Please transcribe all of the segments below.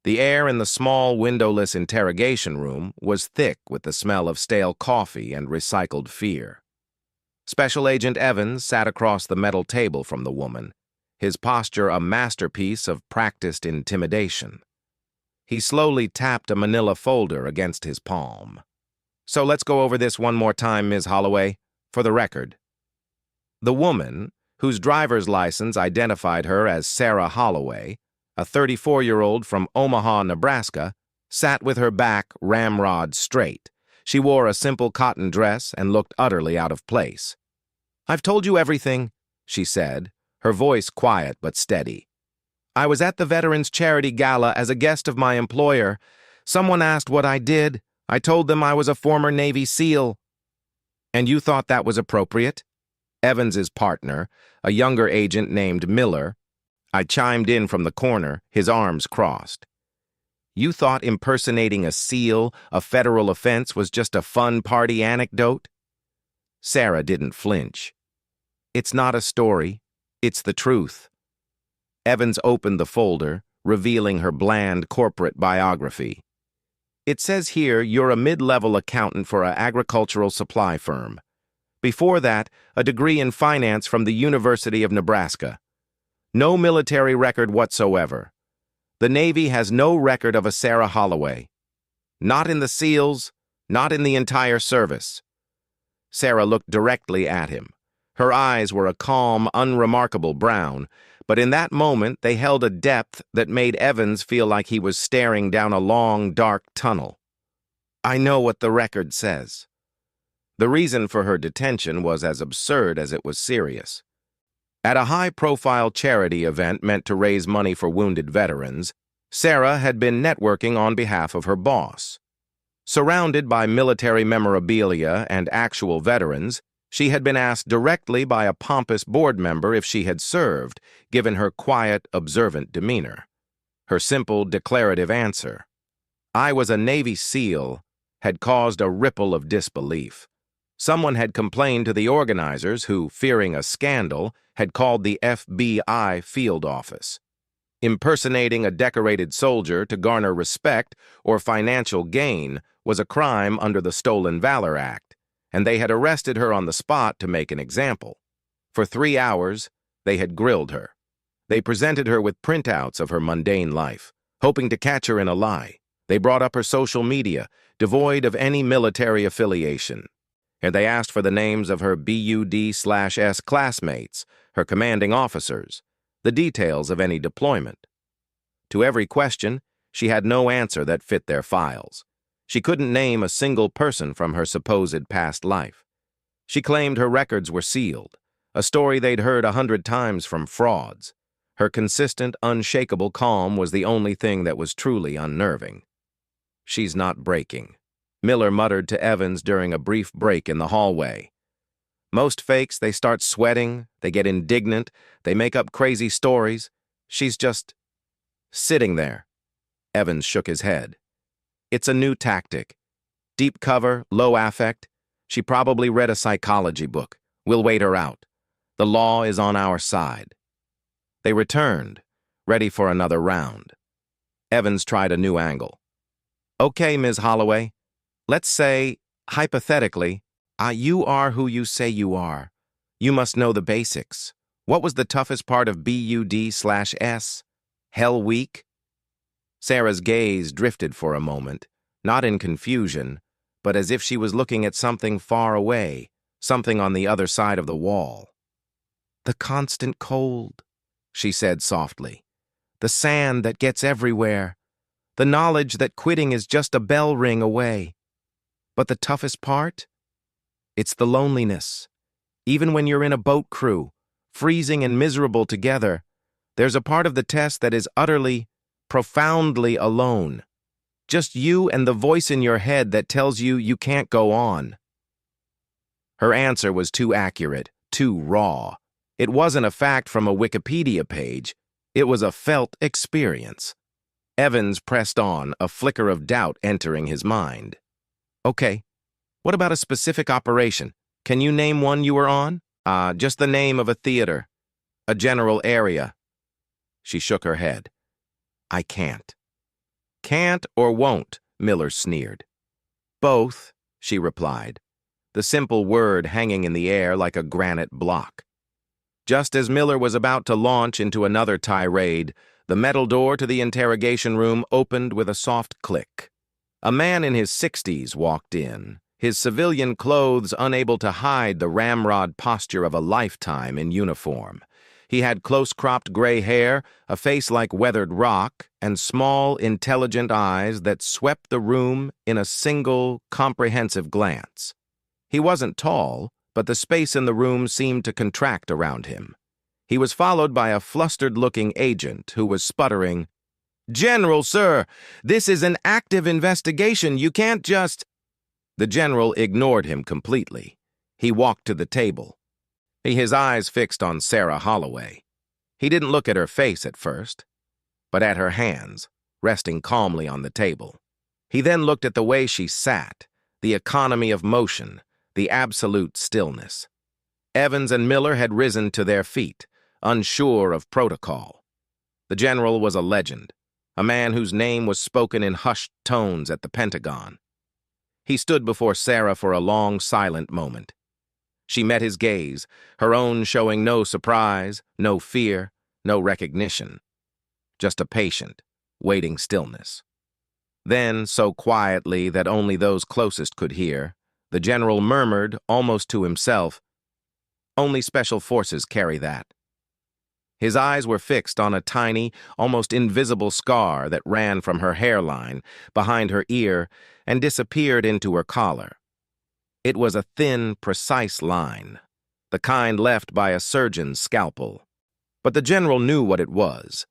The air in the small, windowless interrogation room was thick with the smell of stale coffee and recycled fear. Special Agent Evans sat across the metal table from the woman, his posture a masterpiece of practiced intimidation. He slowly tapped a manila folder against his palm. "So let's go over this one more time, Ms. Holloway, for the record." The woman, whose driver's license identified her as Sarah Holloway, a 34-year-old from Omaha, Nebraska, sat with her back ramrod straight. She wore a simple cotton dress and looked utterly out of place. "I've told you everything," she said, her voice quiet but steady. "I was at the Veterans Charity Gala as a guest of my employer. Someone asked what I did. I told them I was a former Navy SEAL." "And you thought that was appropriate?" Evans's partner, a younger agent named Miller, I chimed in from the corner, his arms crossed. "You thought impersonating a SEAL, a federal offense, was just a fun party anecdote?" Sarah didn't flinch. "It's not a story. It's the truth." Evans opened the folder, revealing her bland corporate biography. "It says here you're a mid-level accountant for an agricultural supply firm. Before that, a degree in finance from the University of Nebraska. No military record whatsoever. The Navy has no record of a Sarah Holloway. Not in the SEALs, not in the entire service." Sarah looked directly at him. Her eyes were a calm, unremarkable brown, but in that moment they held a depth that made Evans feel like he was staring down a long, dark tunnel. "I know what the record says." The reason for her detention was as absurd as it was serious. At a high-profile charity event meant to raise money for wounded veterans, Sarah had been networking on behalf of her boss. Surrounded by military memorabilia and actual veterans, she had been asked directly by a pompous board member if she had served, given her quiet, observant demeanor. Her simple, declarative answer, "I was a Navy SEAL," had caused a ripple of disbelief. Someone had complained to the organizers who, fearing a scandal, had called the FBI field office. Impersonating a decorated soldier to garner respect or financial gain was a crime under the Stolen Valor Act, and they had arrested her on the spot to make an example. For 3 hours, they had grilled her. They presented her with printouts of her mundane life, hoping to catch her in a lie. They brought up her social media, devoid of any military affiliation. And they asked for the names of her BUD/S classmates, her commanding officers, the details of any deployment. To every question, she had no answer that fit their files. She couldn't name a single person from her supposed past life. She claimed her records were sealed, a story they'd heard 100 times from frauds. Her consistent, unshakable calm was the only thing that was truly unnerving. "She's not breaking," Miller muttered to Evans during a brief break in the hallway. "Most fakes, they start sweating, they get indignant, they make up crazy stories. She's just sitting there." Evans shook his head. "It's a new tactic. Deep cover, low affect. She probably read a psychology book. We'll wait her out. The law is on our side." They returned, ready for another round. Evans tried a new angle. "Okay, Ms. Holloway. Let's say, hypothetically, you are who you say you are. You must know the basics. What was the toughest part of BUD/S? Hell Week?" Sarah's gaze drifted for a moment, not in confusion, but as if she was looking at something far away, something on the other side of the wall. "The constant cold," she said softly. "The sand that gets everywhere. The knowledge that quitting is just a bell ring away. But the toughest part? It's the loneliness. Even when you're in a boat crew, freezing and miserable together, there's a part of the test that is utterly, profoundly alone. Just you and the voice in your head that tells you you can't go on." Her answer was too accurate, too raw. It wasn't a fact from a Wikipedia page. It was a felt experience. Evans pressed on, a flicker of doubt entering his mind. "Okay, what about a specific operation? Can you name one you were on? Just the name of a theater. A general area." She shook her head. "I can't." Can't or won't, Miller sneered. Both, she replied, the simple word hanging in the air like a granite block. Just as Miller was about to launch into another tirade, the metal door to the interrogation room opened with a soft click. A man in his 60s walked in, his civilian clothes unable to hide the ramrod posture of a lifetime in uniform. He had close-cropped gray hair, a face like weathered rock, and small, intelligent eyes that swept the room in a single, comprehensive glance. He wasn't tall, but the space in the room seemed to contract around him. He was followed by a flustered-looking agent who was sputtering, "General, sir, this is an active investigation. You can't just—" The general ignored him completely. He walked to the table. His eyes fixed on Sarah Holloway. He didn't look at her face at first, but at her hands, resting calmly on the table. He then looked at the way she sat, the economy of motion, the absolute stillness. Evans and Miller had risen to their feet, unsure of protocol. The general was a legend, a man whose name was spoken in hushed tones at the Pentagon. He stood before Sarah for a long, silent moment. She met his gaze, her own showing no surprise, no fear, no recognition. Just a patient, waiting stillness. Then, so quietly that only those closest could hear, the general murmured, almost to himself, "Only special forces carry that." His eyes were fixed on a tiny, almost invisible scar that ran from her hairline, behind her ear, and disappeared into her collar. It was a thin, precise line, the kind left by a surgeon's scalpel. But the general knew what it was.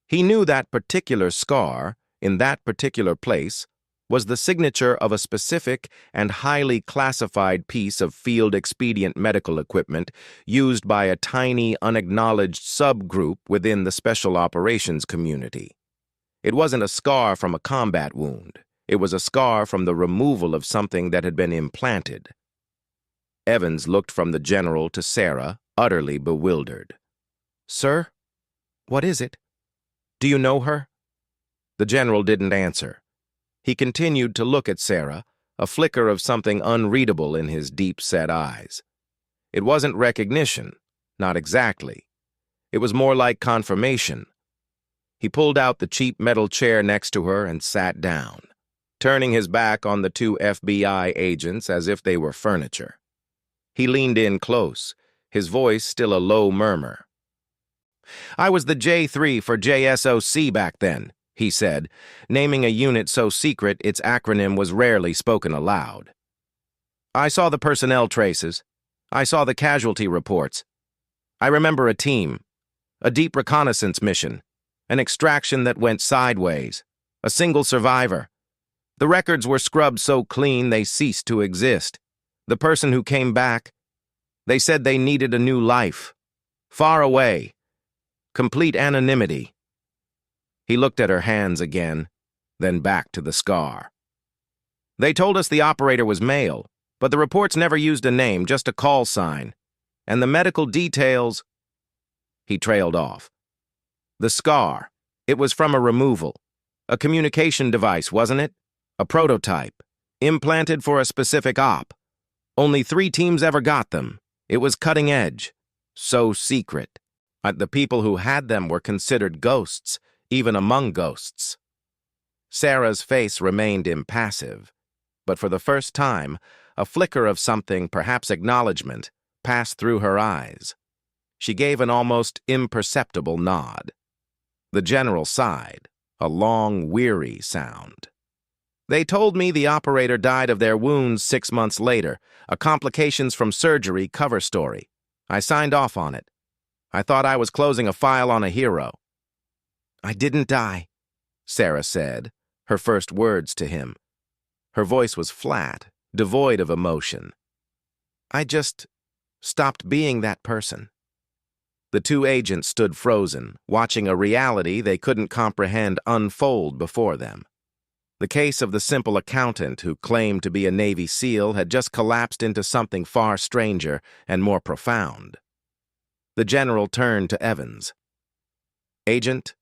He knew that particular scar, in that particular place, was the signature of a specific and highly classified piece of field-expedient medical equipment used by a tiny, unacknowledged subgroup within the special operations community. It wasn't a scar from a combat wound. It was a scar from the removal of something that had been implanted. Evans looked from the general to Sarah, utterly bewildered. "Sir? What is it? Do you know her?" The general didn't answer. He continued to look at Sarah, a flicker of something unreadable in his deep-set eyes. It wasn't recognition, not exactly. It was more like confirmation. He pulled out the cheap metal chair next to her and sat down, turning his back on the two FBI agents as if they were furniture. He leaned in close, his voice still a low murmur. "I was the J3 for JSOC back then," he said, naming a unit so secret its acronym was rarely spoken aloud. "I saw the personnel traces. I saw the casualty reports. I remember a team, a deep reconnaissance mission, an extraction that went sideways, a single survivor. The records were scrubbed so clean they ceased to exist. The person who came back, they said they needed a new life. Far away. Complete anonymity." He looked at her hands again, then back to the scar. "They told us the operator was male, but the reports never used a name, just a call sign. And the medical details—" He trailed off. "The scar, it was from a removal. A communication device, wasn't it? A prototype, implanted for a specific op. Only 3 teams ever got them. It was cutting edge. So secret. The people who had them were considered ghosts, even among ghosts." Sarah's face remained impassive, but for the first time, a flicker of something, perhaps acknowledgement, passed through her eyes. She gave an almost imperceptible nod. The general sighed, a long, weary sound. "They told me the operator died of their wounds 6 months later, a complications from surgery cover story. I signed off on it. I thought I was closing a file on a hero." "I didn't die," Sarah said, her first words to him. Her voice was flat, devoid of emotion. "I just stopped being that person." The two agents stood frozen, watching a reality they couldn't comprehend unfold before them. The case of the simple accountant who claimed to be a Navy SEAL had just collapsed into something far stranger and more profound. The general turned to Evans. "Agent,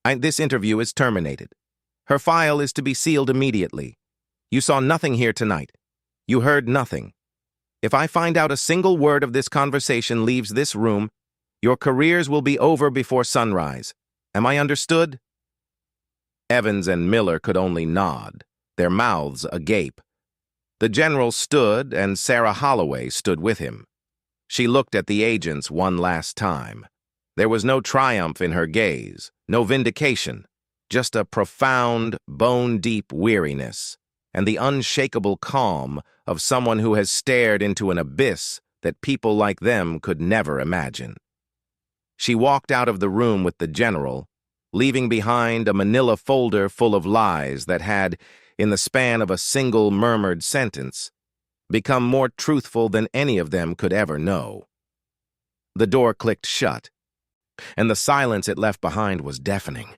this interview is terminated. Her file is to be sealed immediately. You saw nothing here tonight. You heard nothing. If I find out a single word of this conversation leaves this room, your careers will be over before sunrise. Am I understood?" Evans and Miller could only nod, their mouths agape. The general stood, and Sarah Holloway stood with him. She looked at the agents one last time. There was no triumph in her gaze, no vindication, just a profound, bone-deep weariness, and the unshakable calm of someone who has stared into an abyss that people like them could never imagine. She walked out of the room with the general, leaving behind a manila folder full of lies that had, in the span of a single murmured sentence, become more truthful than any of them could ever know. The door clicked shut, and the silence it left behind was deafening.